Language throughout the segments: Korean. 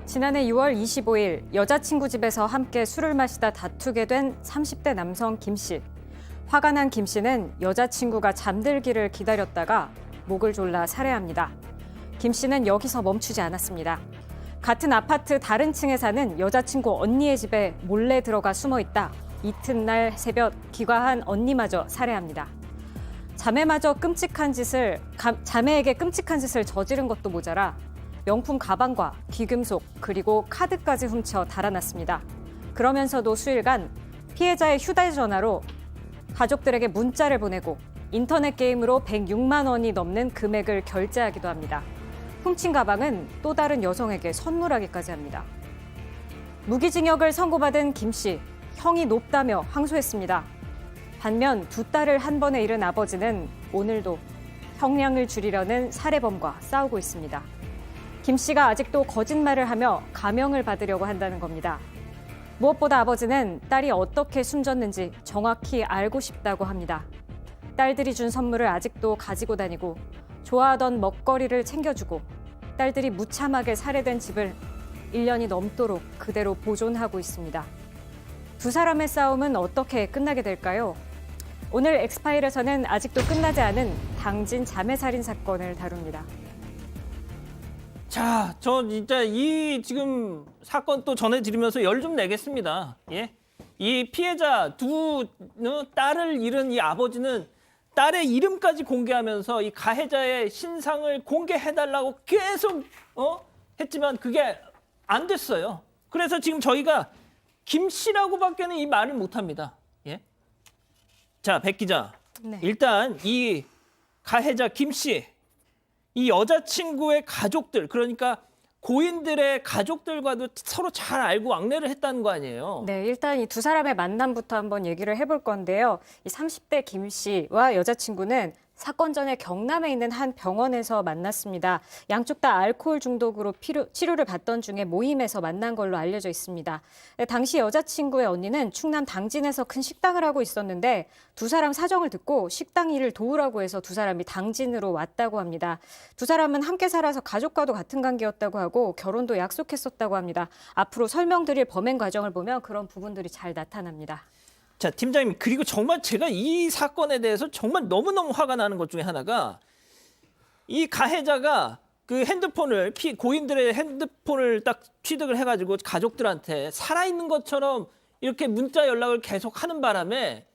지난해 6월 25일 여자친구 집에서 함께 술을 마시다 다투게 된 30대 남성 김 씨. 화가 난 김 씨는 여자친구가 잠들기를 기다렸다가 목을 졸라 살해합니다. 김 씨는 여기서 멈추지 않았습니다. 같은 아파트 다른 층에 사는 여자친구 언니의 집에 몰래 들어가 숨어 있다. 이튿날 새벽 귀가한 언니마저 살해합니다. 자매에게 끔찍한 짓을 저지른 것도 모자라 명품 가방과 귀금속 그리고 카드까지 훔쳐 달아났습니다. 그러면서도 수일간 피해자의 휴대전화로 가족들에게 문자를 보내고 인터넷 게임으로 106만 원이 넘는 금액을 결제하기도 합니다. 훔친 가방은 또 다른 여성에게 선물하기까지 합니다. 무기징역을 선고받은 김 씨, 형이 높다며 항소했습니다. 반면 두 딸을 한 번에 잃은 아버지는 오늘도 형량을 줄이려는 살해범과 싸우고 있습니다. 김 씨가 아직도 거짓말을 하며 감형을 받으려고 한다는 겁니다. 무엇보다 아버지는 딸이 어떻게 숨졌는지 정확히 알고 싶다고 합니다. 딸들이 준 선물을 아직도 가지고 다니고 좋아하던 먹거리를 챙겨주고 딸들이 무참하게 살해된 집을 1년이 넘도록 그대로 보존하고 있습니다. 두 사람의 싸움은 어떻게 끝나게 될까요? 오늘 엑스파일에서는 아직도 끝나지 않은 당진 자매살인 사건을 다룹니다. 자, 저 진짜 이 지금 사건 또 전해드리면서 열 좀 내겠습니다. 예? 이 피해자 두 딸을 잃은 이 아버지는 딸의 이름까지 공개하면서 이 가해자의 신상을 공개해달라고 계속 했지만 그게 안 됐어요. 그래서 지금 저희가 김 씨라고밖에는 이 말을 못합니다. 예? 자, 백 기자. 네. 일단 이 가해자 김 씨, 이 여자친구의 가족들, 그러니까 고인들의 가족들과도 서로 잘 알고 왕래를 했다는 거 아니에요? 네, 일단 이 두 사람의 만남부터 한번 얘기를 해볼 건데요. 이 30대 김 씨와 여자친구는 사건 전에 경남에 있는 한 병원에서 만났습니다. 양쪽 다 알코올 중독으로 치료를 받던 중에 모임에서 만난 걸로 알려져 있습니다. 당시 여자친구의 언니는 충남 당진에서 큰 식당을 하고 있었는데 두 사람 사정을 듣고 식당 일을 도우라고 해서 두 사람이 당진으로 왔다고 합니다. 두 사람은 함께 살아서 가족과도 같은 관계였다고 하고 결혼도 약속했었다고 합니다. 앞으로 설명드릴 범행 과정을 보면 그런 부분들이 잘 나타납니다. 자, 팀장님, 그리고 정말 제가 이 사건에 대해서 정말 너무너무 화가 나는 것 중에 하나가 이 가해자가 그 핸드폰을, 고인들의 핸드폰을 딱 취득을 해가지고 가족들한테 살아있는 것처럼 이렇게 문자 연락을 계속 하는 바람에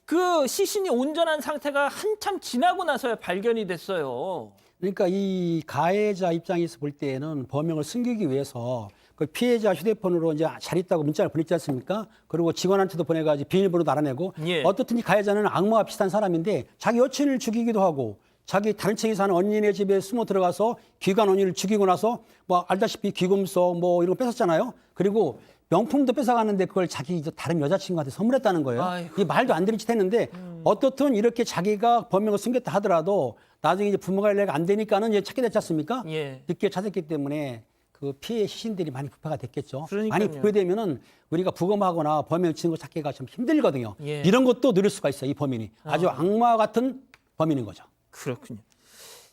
그 시신이 온전한 상태가 한참 지나고 나서야 발견이 됐어요. 그러니까 이 가해자 입장에서 볼 때에는 범행을 숨기기 위해서 그 피해자 휴대폰으로 이제 잘 있다고 문자를 보냈지 않습니까? 그리고 직원한테도 보내가지고 비밀번호도 알아내고 예. 어떻든 이 가해자는 악마와 비슷한 사람인데 자기 여친을 죽이기도 하고 자기 다른 층에 사는 언니네 집에 숨어 들어가서 귀간 언니를 죽이고 나서 뭐 알다시피 귀금속 뭐 이런 거 뺏었잖아요. 그리고 명품도 뺏어갔는데 그걸 자기 다른 여자친구한테 선물했다는 거예요. 아이고. 이 말도 안 되는 짓 했는데 어떻든 이렇게 자기가 범행을 숨겼다 하더라도 나중에 이제 부모가 연락이 안 되니까는 이제 찾게 됐지 않습니까? 예. 늦게 찾았기 때문에 그 피해 시신들이 많이 부패가 됐겠죠. 그러니까요. 많이 부패되면은 우리가 부검하거나 범행 증거 찾기가 좀 힘들거든요. 예. 이런 것도 누릴 수가 있어요. 이 범인이 아주 악마 같은 범인인 거죠. 그렇군요.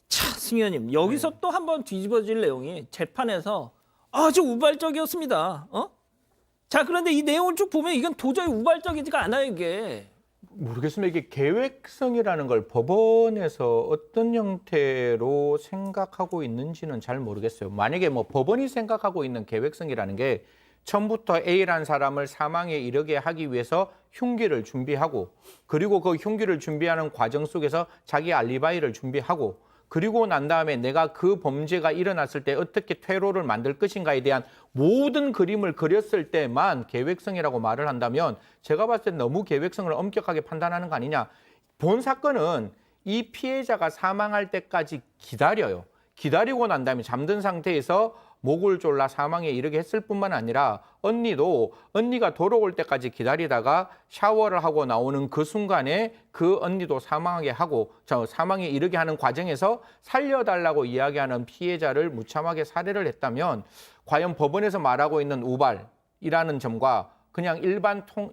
자, 승 의원님, 여기서 또 한 번 뒤집어질 내용이 재판에서 아주 우발적이었습니다. 자, 그런데 이 내용을 쭉 보면 이건 도저히 우발적이지가 않아요, 이게. 모르겠습니다. 이게 계획성이라는 걸 법원에서 어떤 형태로 생각하고 있는지는 잘 모르겠어요. 만약에 뭐 법원이 생각하고 있는 계획성이라는 게 처음부터 A라는 사람을 사망에 이르게 하기 위해서 흉기를 준비하고 그리고 그 흉기를 준비하는 과정 속에서 자기 알리바이를 준비하고 그리고 난 다음에 내가 그 범죄가 일어났을 때 어떻게 퇴로를 만들 것인가에 대한 모든 그림을 그렸을 때만 계획성이라고 말을 한다면 제가 봤을 때 너무 계획성을 엄격하게 판단하는 거 아니냐. 본 사건은 이 피해자가 사망할 때까지 기다려요. 기다리고 난 다음에 잠든 상태에서 목을 졸라 사망에 이르게 했을 뿐만 아니라 언니가 돌아올 때까지 기다리다가 샤워를 하고 나오는 그 순간에 그 언니도 사망에 이르게 하는 과정에서 살려달라고 이야기하는 피해자를 무참하게 살해를 했다면 과연 법원에서 말하고 있는 우발이라는 점과 그냥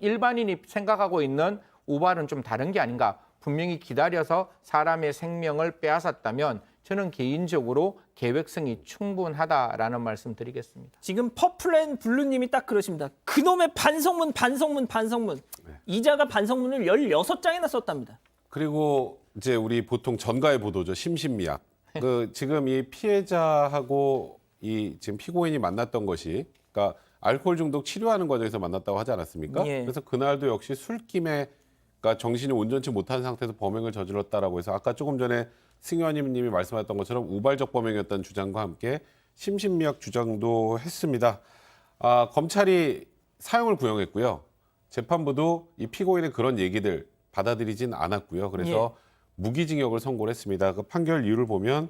일반인이 생각하고 있는 우발은 좀 다른 게 아닌가. 분명히 기다려서 사람의 생명을 빼앗았다면 저는 개인적으로 계획성이 충분하다라는 말씀 드리겠습니다. 지금 퍼플 앤 블루님이 딱 그러십니다. 그놈의 반성문. 이자가 반성문을 16장이나 썼답니다. 그리고 이제 우리 보통 전가의 보도죠. 심신미약. 지금 이 피해자하고 이 지금 피고인이 만났던 것이, 그러니까 알코올 중독 치료하는 과정에서 만났다고 하지 않았습니까? 예. 그래서 그날도 역시 술김에, 그러니까 정신이 온전치 못한 상태에서 범행을 저질렀다라고 해서 아까 조금 전에 승 의원님이 말씀하셨던 것처럼 우발적 범행이었다는 주장과 함께 심신미약 주장도 했습니다. 검찰이 사형을 구형했고요. 재판부도 이 피고인의 그런 얘기들 받아들이진 않았고요. 그래서 무기징역을 선고를 했습니다. 그 판결 이유를 보면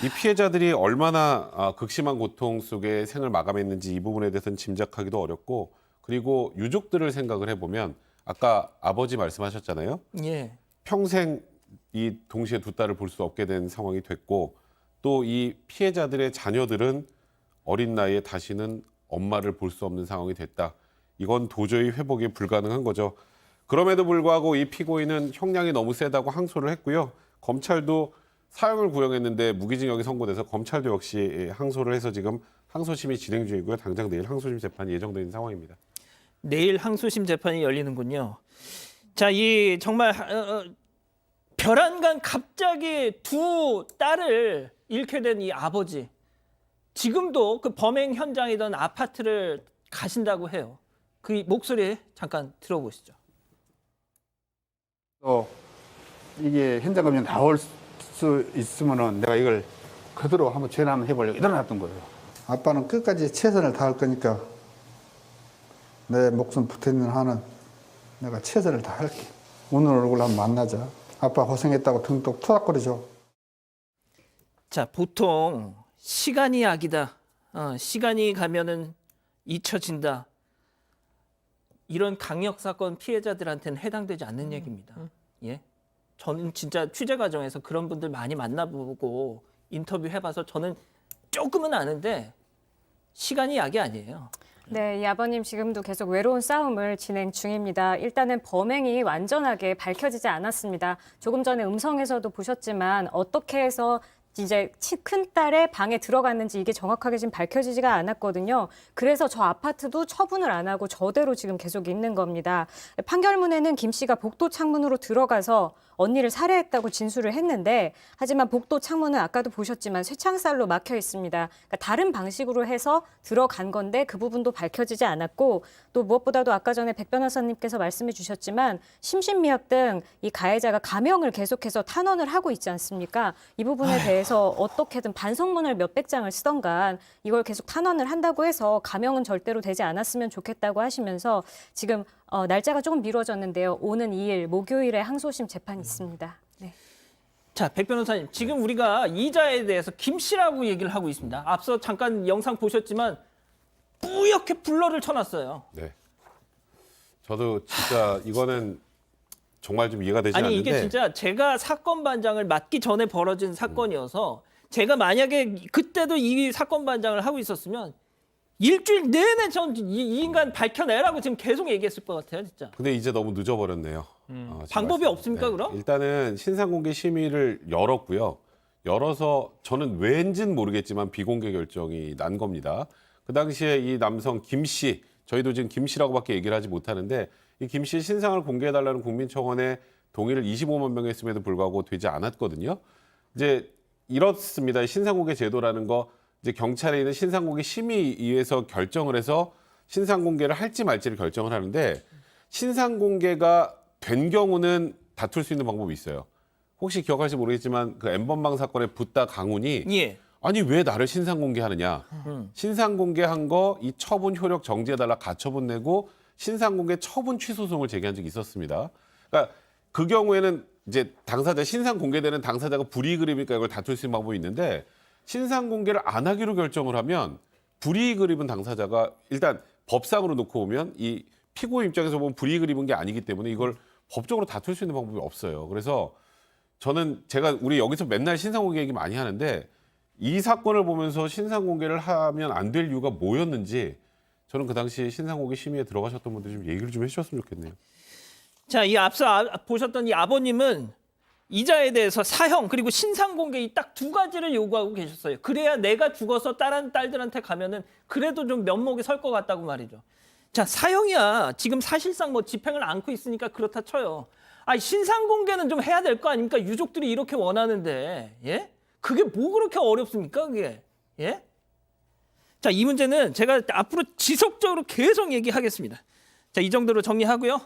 이 피해자들이 얼마나 극심한 고통 속에 생을 마감했는지 이 부분에 대해서는 짐작하기도 어렵고, 그리고 유족들을 생각을 해보면 아까 아버지 말씀하셨잖아요. 예. 평생 이 동시에 두 딸을 볼 수 없게 된 상황이 됐고, 또 이 피해자들의 자녀들은 어린 나이에 다시는 엄마를 볼 수 없는 상황이 됐다. 이건 도저히 회복이 불가능한 거죠. 그럼에도 불구하고 이 피고인은 형량이 너무 세다고 항소를 했고요. 검찰도 사형을 구형했는데 무기징역이 선고돼서 검찰도 역시 항소를 해서 지금 항소심이 진행 중이고요. 당장 내일 항소심 재판이 예정되어 있는 상황입니다. 내일 항소심 재판이 열리는군요. 자, 이 정말 별안간 갑자기 두 딸을 잃게 된 이 아버지. 지금도 그 범행 현장이던 아파트를 가신다고 해요. 그 목소리 잠깐 들어보시죠. 이게 현장 검증 나올 수 있으면은 내가 이걸 그대로 한번 전화 한번 해보려고 일어났던 거예요. 아빠는 끝까지 최선을 다할 거니까 내 목숨 붙어있는 한은 내가 최선을 다할게. 오늘 얼굴 한번 만나자. 아빠 고생했다고 등떡 토닥거리죠. 자, 보통 시간이 약이다. 시간이 가면은 잊혀진다. 이런 강력 사건 피해자들한테는 해당되지 않는 얘기입니다. 예, 저는 진짜 취재 과정에서 그런 분들 많이 만나보고 인터뷰 해봐서 저는 조금은 아는데 시간이 약이 아니에요. 네, 이 아버님 지금도 계속 외로운 싸움을 진행 중입니다. 일단은 범행이 완전하게 밝혀지지 않았습니다. 조금 전에 음성에서도 보셨지만 어떻게 해서 이제 큰딸의 방에 들어갔는지 이게 정확하게 지금 밝혀지지가 않았거든요. 그래서 저 아파트도 처분을 안 하고 저대로 지금 계속 있는 겁니다. 판결문에는 김 씨가 복도 창문으로 들어가서 언니를 살해했다고 진술을 했는데, 하지만 복도 창문은 아까도 보셨지만 쇠창살로 막혀 있습니다. 그러니까 다른 방식으로 해서 들어간 건데 그 부분도 밝혀지지 않았고, 또 무엇보다도 아까 전에 백 변호사님께서 말씀해 주셨지만 심신미약 등 이 가해자가 가명을 계속해서 탄원을 하고 있지 않습니까? 이 부분에 대해서 어떻게든 반성문을 몇백 장을 쓰던가 이걸 계속 탄원을 한다고 해서 가명은 절대로 되지 않았으면 좋겠다고 하시면서 지금 날짜가 조금 미뤄졌는데요. 오는 2일 목요일에 항소심 재판이 있습니다. 네. 자, 백 변호사님, 지금 우리가 이자에 대해서 김 씨라고 얘기를 하고 있습니다. 앞서 잠깐 영상 보셨지만 뿌옇게 블러를 쳐놨어요. 네. 저도 진짜 이거는 정말 좀 이해가 되지 아니 않는데, 이게 진짜 제가 사건 반장을 맡기 전에 벌어진 사건이어서 제가 만약에 그때도 이 사건 반장을 하고 있었으면 일주일 내내 전 이 인간 밝혀내라고 지금 계속 얘기했을 것 같아요, 진짜. 근데 이제 너무 늦어버렸네요. 지금 방법이 말씀. 없습니까, 그럼? 일단은 신상공개 심의를 열었고요. 열어서 저는 왠진 모르겠지만 비공개 결정이 난 겁니다. 그 당시에 이 남성 김 씨, 저희도 지금 김 씨라고밖에 얘기를 하지 못하는데, 이 김 씨 신상을 공개해달라는 국민청원에 동의를 25만 명이 했음에도 불구하고 되지 않았거든요. 이제 이렇습니다. 신상공개 제도라는 거, 이제 경찰에 있는 신상공개 심의위에서 결정을 해서 신상공개를 할지 말지를 결정을 하는데, 신상공개가 된 경우는 다툴 수 있는 방법이 있어요. 혹시 기억하실지 모르겠지만 그 N번방 사건의 붓다 강훈이 예. 아니 왜 나를 신상공개하느냐. 신상공개한 거 이 처분 효력 정지해달라 가처분 내고 신상공개 처분 취소송을 제기한 적이 있었습니다. 그러니까 그 경우에는 이제 당사자, 신상공개되는 당사자가 불이익을 입으니까 이걸 다툴 수 있는 방법이 있는데, 신상공개를 안 하기로 결정을 하면 불이익을 입은 당사자가 일단 법상으로 놓고 보면 이 피고인 입장에서 보면 불이익을 입은 게 아니기 때문에 이걸 법적으로 다툴 수 있는 방법이 없어요. 그래서 저는 제가 우리 여기서 맨날 신상공개 얘기 많이 하는데, 이 사건을 보면서 신상공개를 하면 안 될 이유가 뭐였는지 저는 그 당시 신상공개 심의에 들어가셨던 분들이 좀 얘기를 좀 해주셨으면 좋겠네요. 자, 이 앞서 보셨던 이 아버님은 이자에 대해서 사형 그리고 신상 공개 이 딱 두 가지를 요구하고 계셨어요. 그래야 내가 죽어서 딸들한테 가면은 그래도 좀 면목이 설 것 같다고 말이죠. 자, 사형이야. 지금 사실상 뭐 집행을 안고 있으니까 그렇다 쳐요. 아, 신상 공개는 좀 해야 될 거 아닙니까? 유족들이 이렇게 원하는데, 예? 그게 뭐 그렇게 어렵습니까, 그게? 예? 자, 이 문제는 제가 앞으로 지속적으로 계속 얘기하겠습니다. 자, 이 정도로 정리하고요.